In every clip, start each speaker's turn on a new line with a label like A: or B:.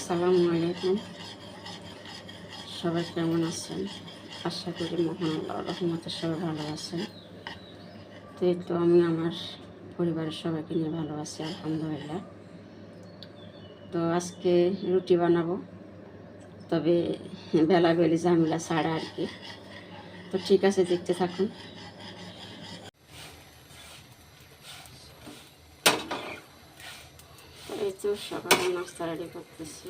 A: আসসালামু আলাইকুম। সবাই কেমন আছেন? আশা করি মহান আল্লাহর রহমতে সবাই ভালো আছেন। তো এই তো আমি আমার পরিবারের সবাইকে নিয়ে ভালো আছি, আলহামদুলিল্লাহ। তো আজকে রুটি বানাবো, তবে বেলাবেলি ঝামেলা ছাড়া আর কি। তো ঠিক আছে, দেখতে থাকুন। এই তো সকালে নাস্তা রেডি করতেছি।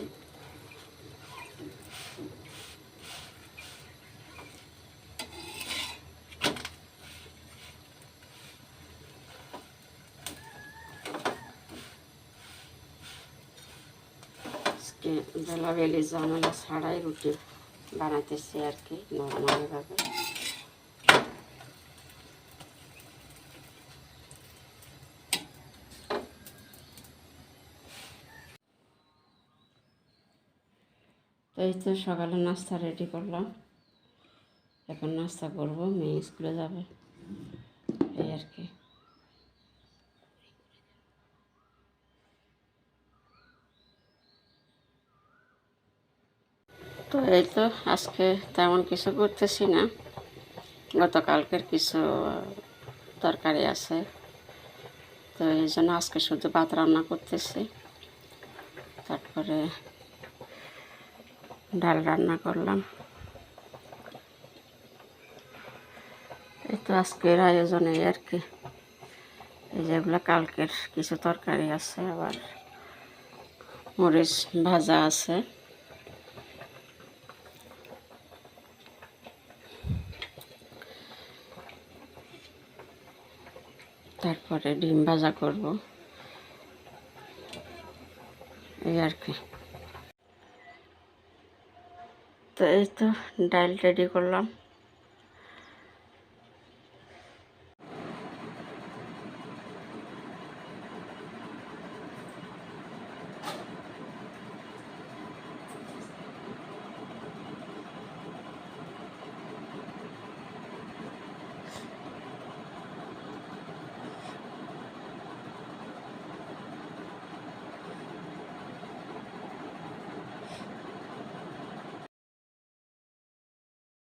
A: আজকে বেলাবেলি ঝামেলা ছাড়াই রুটি বানাতেছি আর কি, নর্মালভাবে। তো এই তো সকালে নাস্তা রেডি করলাম, এখন নাস্তা করবো, মেয়ে স্কুলে যাবে, এই আর কি। তো এই তো আজকে তেমন কিছু করতেছি না, গতকালকের কিছু তরকারি আছে, তো এই জন্য আজকে শুধু ভাত রান্না করতেছি, তারপরে ডাল রান্না করলাম। এই তো আজকের আয়োজনে আর কি, এই যেগুলো কালকের কিছু তরকারি আছে, আবার মরিচ ভাজা আছে, তারপরে ডিম ভাজা করব, এই আর কি। তো এই তো ডাল রেডি করলাম।